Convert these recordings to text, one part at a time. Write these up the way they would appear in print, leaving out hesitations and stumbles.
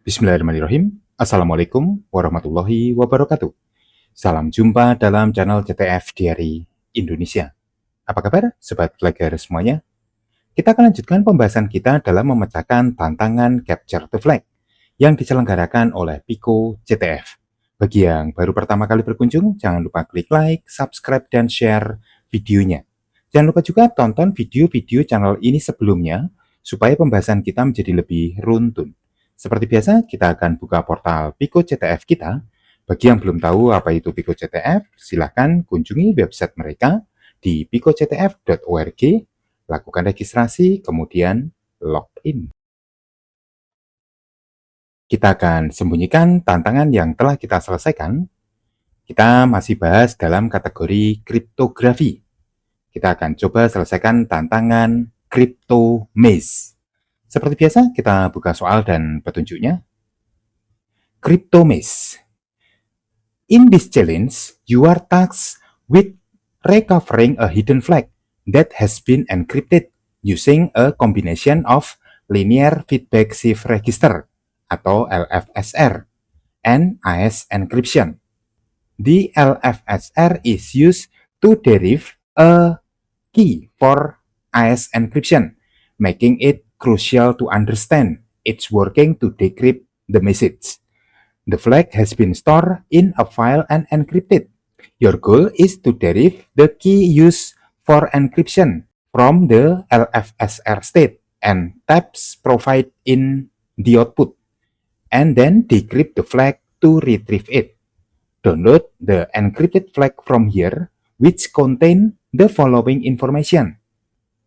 Bismillahirrahmanirrahim. Assalamualaikum warahmatullahi wabarakatuh. Salam jumpa dalam channel CTF Diary Indonesia. Apa kabar sobat belajar semuanya? Kita akan lanjutkan pembahasan kita dalam memecahkan tantangan Capture the Flag yang diselenggarakan oleh Pico CTF. Bagi yang baru pertama kali berkunjung, jangan lupa klik like, subscribe, dan share videonya. Jangan lupa juga tonton video-video channel ini sebelumnya supaya pembahasan kita menjadi lebih runtun. Seperti biasa, kita akan buka portal Pico CTF kita. Bagi yang belum tahu apa itu Pico CTF, silahkan kunjungi website mereka di picoctf.org, lakukan registrasi, kemudian login. Kita akan sembunyikan tantangan yang telah kita selesaikan. Kita masih bahas dalam kategori kriptografi. Kita akan coba selesaikan tantangan Crypto Maze. Seperti biasa, kita buka soal dan petunjuknya. Crypto Maze. In this challenge, you are tasked with recovering a hidden flag that has been encrypted using a combination of linear feedback shift register atau LFSR and AES encryption. The LFSR is used to derive a key for AES encryption, making it crucial to understand its working to decrypt the message. The flag has been stored in a file and encrypted. Your goal is to derive the key used for encryption from the LFSR state and tabs provided in the output, and then decrypt the flag to retrieve it. Download the encrypted flag from here, which contain the following information: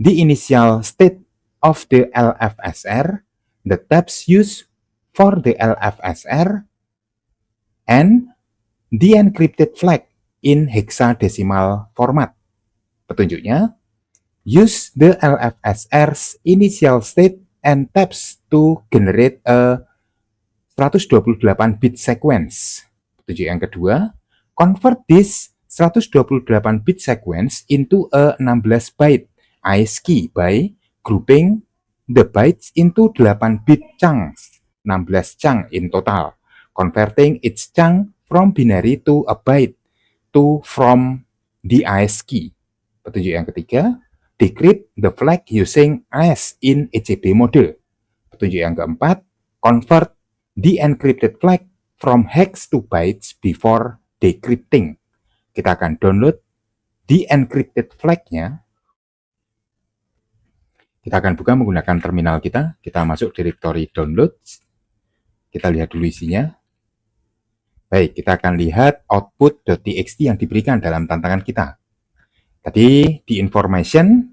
the initial state of the LFSR, the tabs used for the LFSR, and the encrypted flag in hexadecimal format. Petunjuknya, use the LFSR's initial state and tabs to generate a 128-bit sequence. Petunjuk yang kedua, convert this 128-bit sequence into a 16-byte AES key by grouping the bytes into 8-bit chunks, 16 chunk in total, converting each chunk from binary to a byte to from the AES key. Petunjuk yang ketiga, decrypt the flag using AES in ECB mode. Petunjuk yang keempat, convert the encrypted flag from hex to bytes before decrypting. Kita akan download the encrypted flag-nya. Kita akan buka menggunakan terminal kita. Kita masuk directory downloads. Kita lihat dulu isinya. Baik, kita akan lihat output.txt yang diberikan dalam tantangan kita. Tadi di information,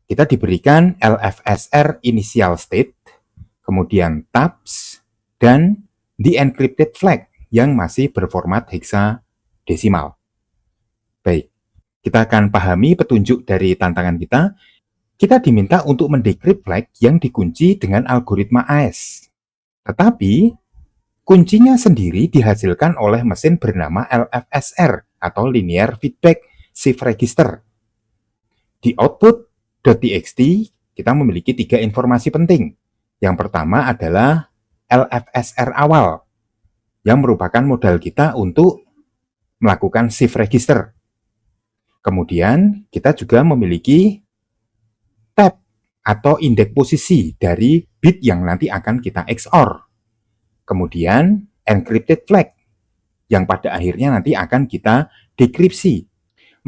kita diberikan LFSR initial state, kemudian tabs, dan the encrypted flag yang masih berformat hexadesimal. Baik, kita akan pahami petunjuk dari tantangan kita. Kita diminta untuk mendekrypt flag yang dikunci dengan algoritma AES. Tetapi, kuncinya sendiri dihasilkan oleh mesin bernama LFSR atau Linear Feedback Shift Register. Di output.txt, kita memiliki 3 informasi penting. Yang pertama adalah LFSR awal, yang merupakan modal kita untuk melakukan shift register. Kemudian, kita juga memiliki tab atau indeks posisi dari bit yang nanti akan kita XOR. Kemudian encrypted flag yang pada akhirnya nanti akan kita dekripsi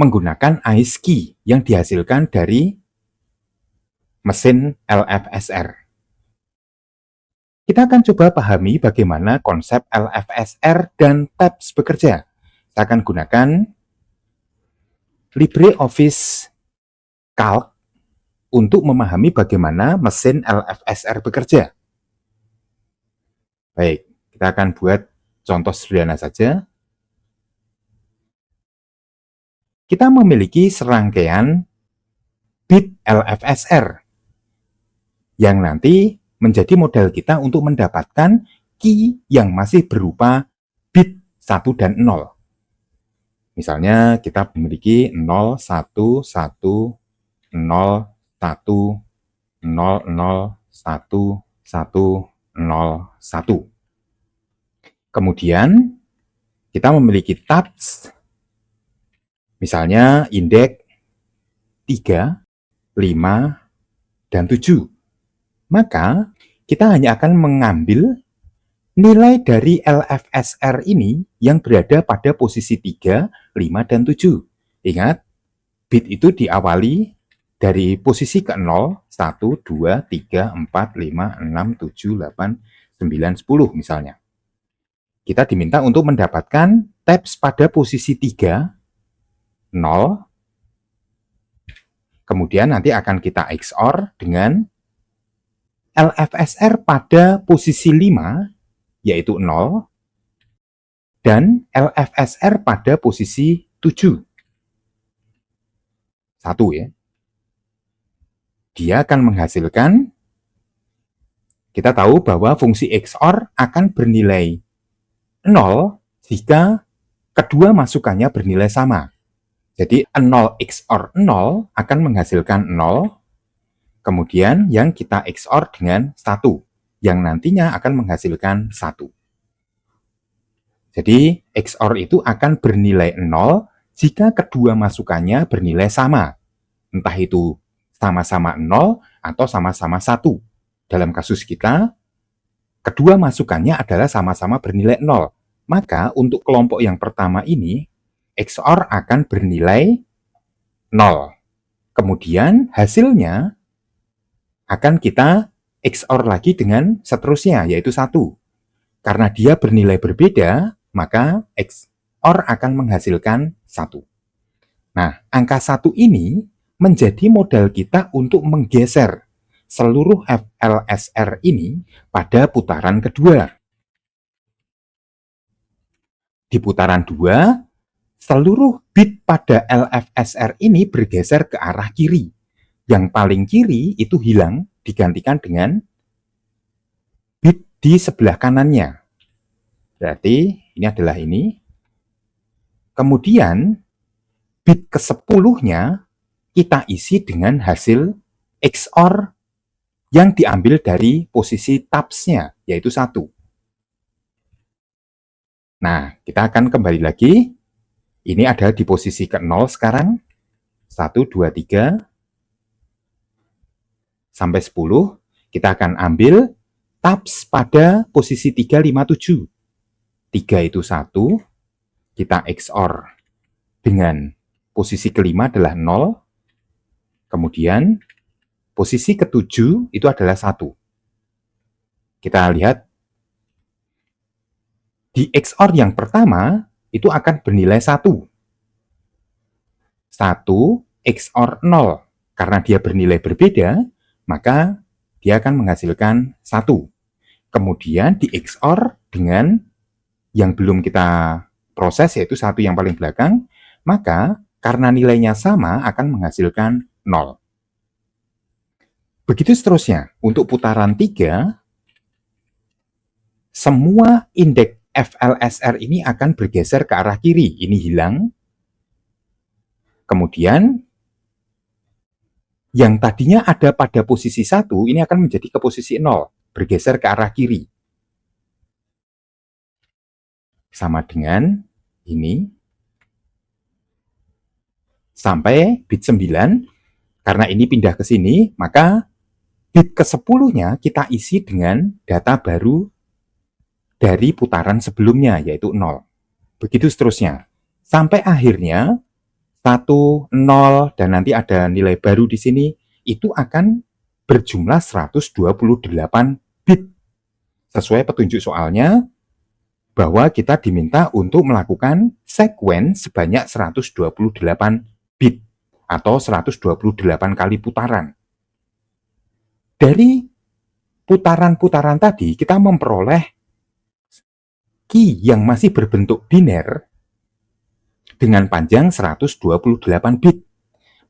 menggunakan AES key yang dihasilkan dari mesin LFSR. Kita akan coba pahami bagaimana konsep LFSR dan tabs bekerja. Saya akan gunakan LibreOffice Calc untuk memahami bagaimana mesin LFSR bekerja. Baik, kita akan buat contoh sederhana saja. Kita memiliki serangkaian bit LFSR yang nanti menjadi modal kita untuk mendapatkan key yang masih berupa bit 1 dan 0. Misalnya kita memiliki 0, 1, 1, 0, 1, 0, 0, 1, 1, 01. Kemudian kita memiliki tabs, misalnya indeks 3, 5, dan 7. Maka kita hanya akan mengambil nilai dari LFSR ini yang berada pada posisi 3, 5, dan 7. Ingat, bit itu diawali dari posisi ke-0, 1, 2, 3, 4, 5, 6, 7, 8, 9, 10 misalnya. Kita diminta untuk mendapatkan tabs pada posisi 3, 0, kemudian nanti akan kita XOR dengan LFSR pada posisi 5, yaitu 0, dan LFSR pada posisi 7. 1 ya. Dia akan menghasilkan, kita tahu bahwa fungsi XOR akan bernilai 0 jika kedua masukannya bernilai sama. Jadi 0 XOR 0 akan menghasilkan 0, kemudian yang kita XOR dengan 1, yang nantinya akan menghasilkan 1. Jadi XOR itu akan bernilai 0 jika kedua masukannya bernilai sama. Entah itu sama-sama 0 atau sama-sama 1. Dalam kasus kita, kedua masukannya adalah sama-sama bernilai 0. Maka untuk kelompok yang pertama ini, XOR akan bernilai 0. Kemudian hasilnya akan kita XOR lagi dengan seterusnya, yaitu 1. Karena dia bernilai berbeda, maka XOR akan menghasilkan 1. Nah, angka 1 ini menjadi modal kita untuk menggeser seluruh LFSR ini pada putaran kedua. Di putaran 2, seluruh bit pada LFSR ini bergeser ke arah kiri. Yang paling kiri itu hilang, digantikan dengan bit di sebelah kanannya. Berarti ini adalah ini. Kemudian bit ke-10-nya kita isi dengan hasil XOR yang diambil dari posisi tabs-nya, yaitu 1. Nah, kita akan kembali lagi. Ini ada di posisi ke-0 sekarang. 1, 2, 3, sampai 10. Kita akan ambil tabs pada posisi 3, 5, 7. 3 itu 1. Kita XOR dengan posisi kelima adalah 0. Kemudian posisi ke-7 itu adalah 1. Kita lihat di XOR yang pertama itu akan bernilai 1. 1 XOR 0. Karena dia bernilai berbeda, maka dia akan menghasilkan 1. Kemudian di XOR dengan yang belum kita proses, yaitu 1 yang paling belakang, maka karena nilainya sama akan menghasilkan 0. Begitu seterusnya. Untuk putaran 3, semua indeks FLSR ini akan bergeser ke arah kiri. Ini hilang. Kemudian yang tadinya ada pada posisi 1, ini akan menjadi ke posisi 0, bergeser ke arah kiri. Sama dengan ini. Sampai bit 9, karena ini pindah ke sini, maka bit ke-10-nya kita isi dengan data baru dari putaran sebelumnya, yaitu 0. Begitu seterusnya. Sampai akhirnya 1, 0, dan nanti ada nilai baru di sini, itu akan berjumlah 128 bit. Sesuai petunjuk soalnya, bahwa kita diminta untuk melakukan sequence sebanyak 128 bit, atau 128 kali putaran. Dari putaran-putaran tadi, kita memperoleh key yang masih berbentuk biner dengan panjang 128 bit.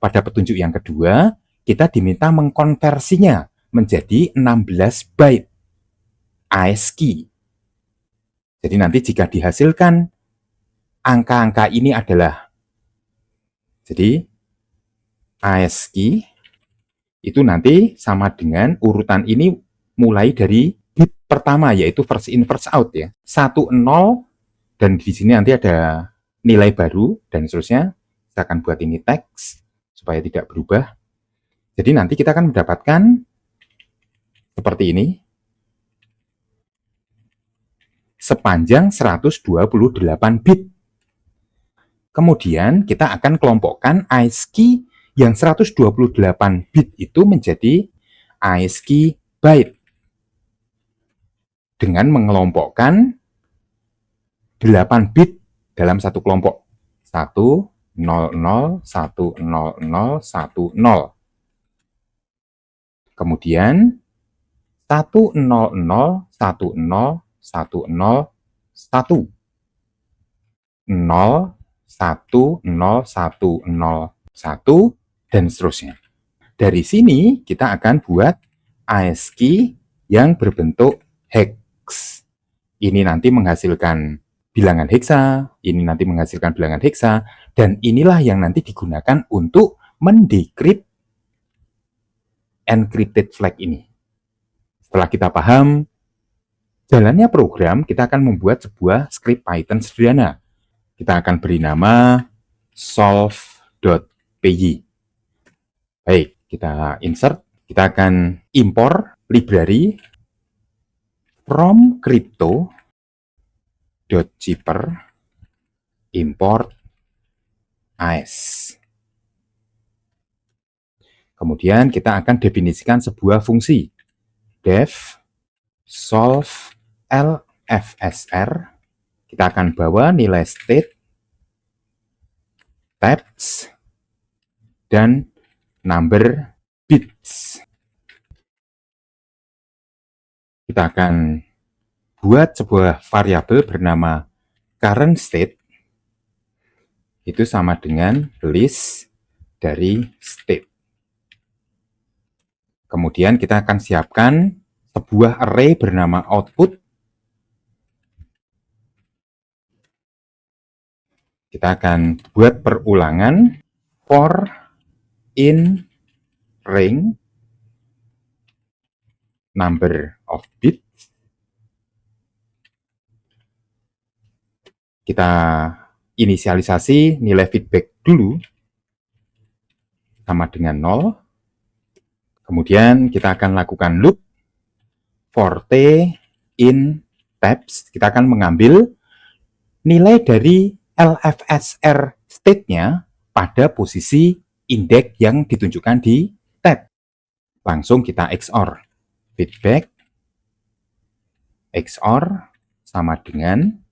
Pada petunjuk yang kedua, kita diminta mengkonversinya menjadi 16 byte ASCII. Jadi nanti jika dihasilkan angka-angka ini adalah, jadi ASCII itu nanti sama dengan urutan ini mulai dari bit pertama, yaitu first in first out ya. 1, 0, dan di sini nanti ada nilai baru dan seterusnya. Kita akan buat ini teks supaya tidak berubah. Jadi nanti kita akan mendapatkan seperti ini sepanjang 128 bit. Kemudian kita akan kelompokkan ASCII yang 128 bit itu menjadi ASCII byte dengan mengelompokkan 8 bit dalam satu kelompok. 1, 0, 0, 1, 0, 0, 1, 0. Kemudian 1, 0, 0, 1, 0, 1, 0, 1. 0, 1, 0, 1, 0, 1, dan seterusnya. Dari sini kita akan buat ASCII yang berbentuk hex. Ini nanti menghasilkan bilangan heksa, ini nanti menghasilkan bilangan heksa, dan inilah yang nanti digunakan untuk mendekrypt encrypted flag ini. Setelah kita paham jalannya program, kita akan membuat sebuah script Python sederhana. Kita akan beri nama solve.py. Baik, kita insert. Kita akan import library from crypto.zipper import AS. Kemudian kita akan definisikan sebuah fungsi def solve lfsr. Kita akan bawa nilai state, types, dan number bits. Kita akan buat sebuah variabel bernama current state. Itu sama dengan list dari state. Kemudian kita akan siapkan sebuah array bernama output. Kita akan buat perulangan for in ring number of bits. Kita inisialisasi nilai feedback dulu sama dengan 0. Kemudian kita akan lakukan loop for t in tabs. Kita akan mengambil nilai dari LFSR state-nya pada posisi indeks yang ditunjukkan di tab. Langsung kita XOR. Feedback XOR sama dengan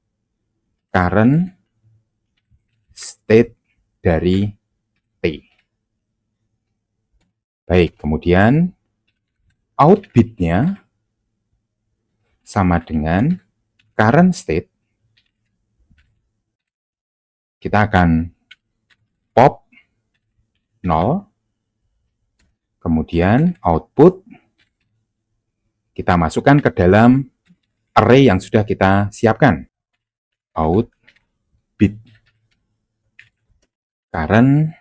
current state dari T. Baik, kemudian out bit-nya sama dengan current state. Kita akan pop 0. Kemudian output kita masukkan ke dalam array yang sudah kita siapkan. Out bit current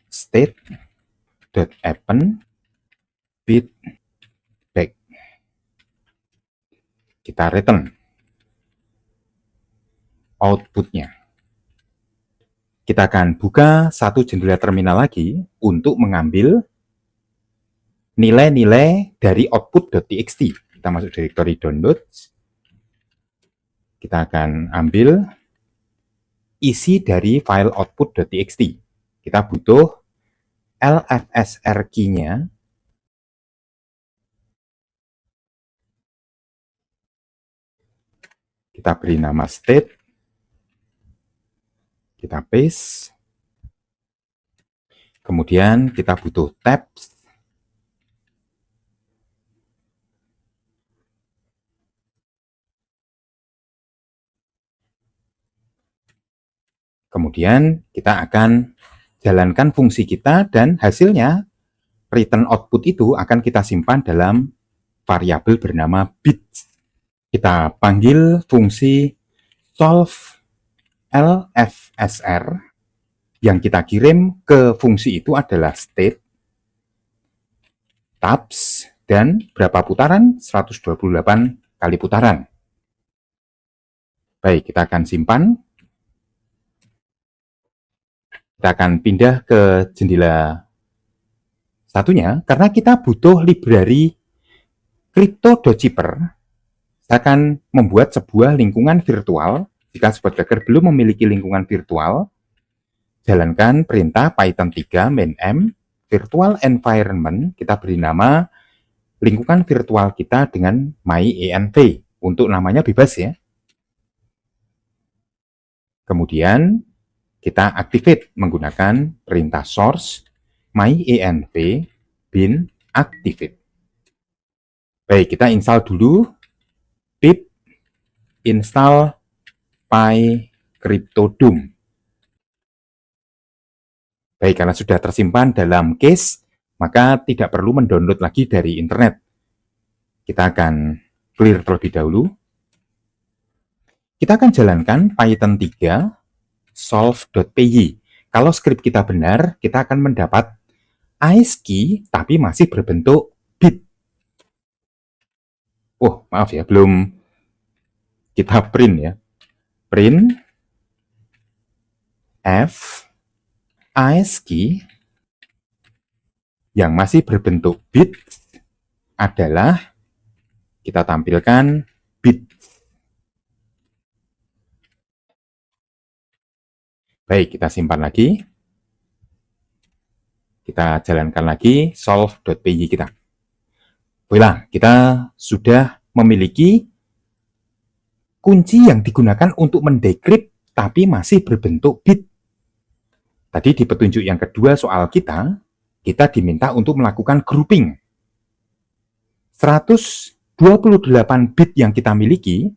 state dot append bit back. Kita return outputnya. Kita akan buka satu jendela terminal lagi untuk mengambil nilai-nilai dari output.txt. Kita masuk directory downloads. Kita akan ambil isi dari file output.txt. Kita butuh LFSR key-nya. Kita beri nama state. Kita paste. Kemudian kita butuh tabs. Kemudian kita akan jalankan fungsi kita dan hasilnya return output itu akan kita simpan dalam variabel bernama bits. Kita panggil fungsi solve LFSR yang kita kirim ke fungsi itu adalah state, tabs, dan berapa putaran? 128 kali putaran. Baik, kita akan simpan. Kita akan pindah ke jendela satunya, karena kita butuh library Crypto.Zipper. Saya akan membuat sebuah lingkungan virtual. Jika Sobat Cracker belum memiliki lingkungan virtual, jalankan perintah Python 3 main virtual environment. Kita beri nama lingkungan virtual kita dengan myenv. Untuk namanya bebas ya. Kemudian kita activate menggunakan perintah source myenv bin activate. Baik, kita install dulu pip install PyCryptoDOM. Baik, karena sudah tersimpan dalam case, maka tidak perlu mendownload lagi dari internet. Kita akan clear terlebih dahulu. Kita akan jalankan Python 3 solve.py. Kalau script kita benar, kita akan mendapat ASCII tapi masih berbentuk bit. Oh, maaf ya, belum kita print ya. Print F ASCII yang masih berbentuk bit adalah kita tampilkan bit. Baik, kita simpan lagi. Kita jalankan lagi solve.py kita. Baiklah, kita sudah memiliki kunci yang digunakan untuk mendekrip tapi masih berbentuk bit. Tadi di petunjuk yang kedua soal kita diminta untuk melakukan grouping. 128 bit yang kita miliki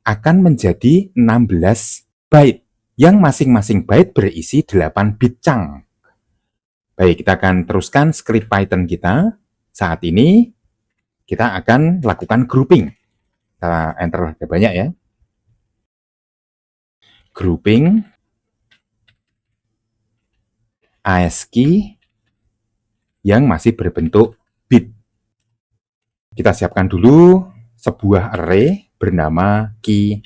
akan menjadi 16 byte, yang masing-masing byte berisi 8 bit chunk. Baik, kita akan teruskan script Python kita. Saat ini kita akan lakukan grouping. Kita enter ada banyak ya. Grouping ASCII yang masih berbentuk bit. Kita siapkan dulu sebuah array bernama key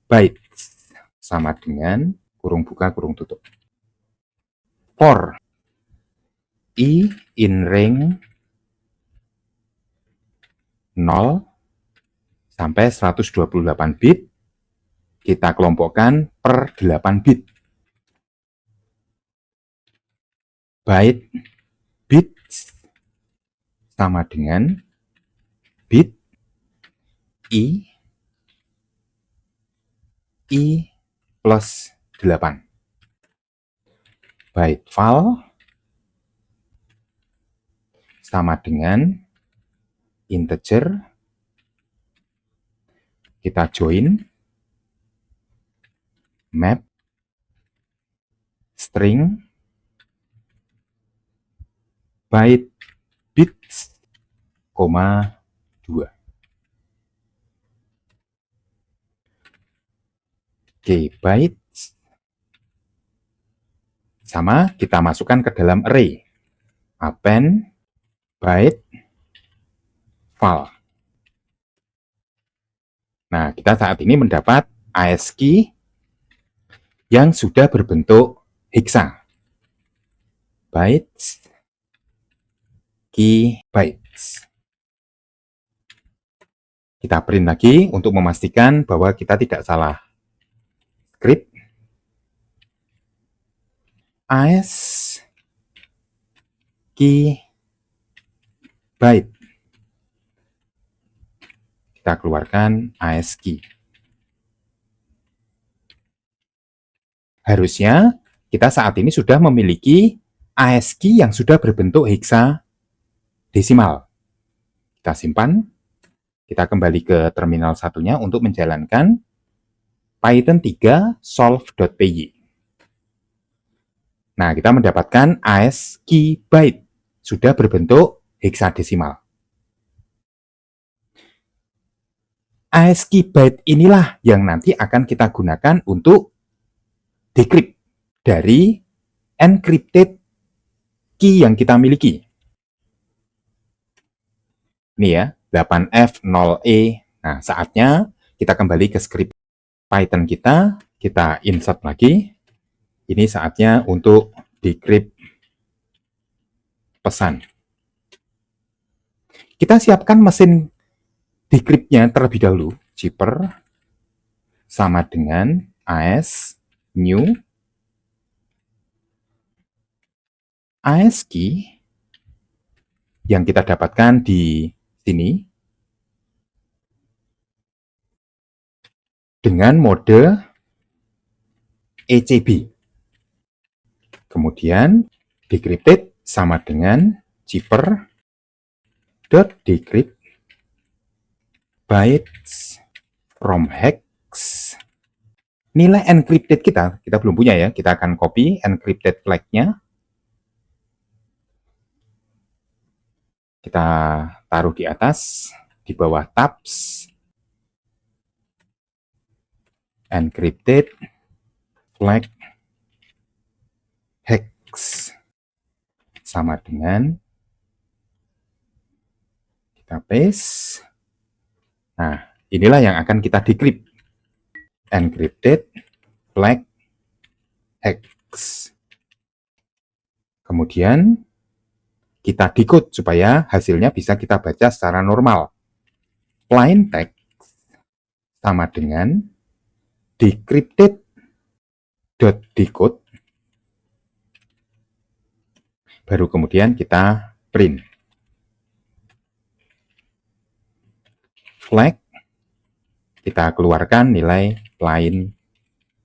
bytes sama dengan kurung buka kurung tutup. For i in range 0 sampai 128 bit, kita kelompokkan per 8 bit. Byte bit sama dengan bit i plus 8. Byte val sama dengan integer. Kita join map string byte bits, 2. Oke, bytes sama kita masukkan ke dalam array. Append byte val. Nah, kita saat ini mendapat ASCII yang sudah berbentuk hexa. Bytes key bytes. Kita print lagi untuk memastikan bahwa kita tidak salah script. ASCII byte. Kita keluarkan ASCII. Harusnya kita saat ini sudah memiliki ASCII yang sudah berbentuk hexadesimal. Kita simpan. Kita kembali ke terminal satunya untuk menjalankan Python 3 solve.py. Nah, kita mendapatkan ASCII byte sudah berbentuk hexadesimal. ASCII byte inilah yang nanti akan kita gunakan untuk decrypt dari encrypted key yang kita miliki. Ini ya, 8F0E. Nah, saatnya kita kembali ke script Python kita insert lagi. Ini saatnya untuk decrypt pesan. Kita siapkan mesin decryptnya terlebih dahulu. Zipper sama dengan AS new ASCII yang kita dapatkan di sini dengan mode ECB. Kemudian decrypted sama dengan zipper.decrypt bytes from hex. Nilai encrypted kita belum punya ya, kita akan copy encrypted flag-nya. Kita taruh di atas, di bawah tabs, encrypted flag hex sama dengan kita paste. Nah, inilah yang akan kita decrypt. Encrypted flag hex. Kemudian kita decode supaya hasilnya bisa kita baca secara normal. Plain text sama dengan decrypted.decode. Baru kemudian kita print. Flag, kita keluarkan nilai plain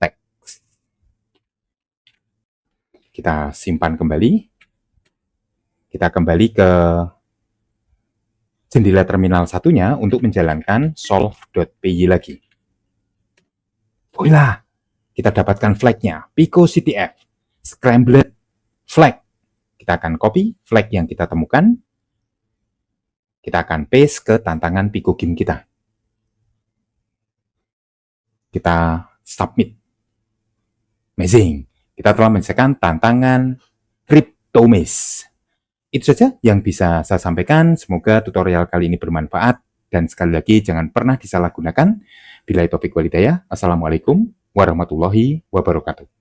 text. Kita simpan kembali. Kita kembali ke jendela terminal satunya untuk menjalankan solve.py lagi. Voila, kita dapatkan flag-nya, PicoCTF, Scrambled Flag. Kita akan copy flag yang kita temukan. Kita akan paste ke tantangan PicoGame kita. Kita submit. Amazing. Kita telah menyelesaikan tantangan CryptoMaze. Itu saja yang bisa saya sampaikan. Semoga tutorial kali ini bermanfaat. Dan sekali lagi, jangan pernah disalahgunakan. Billahi taufiq wal hidayah. Assalamualaikum warahmatullahi wabarakatuh.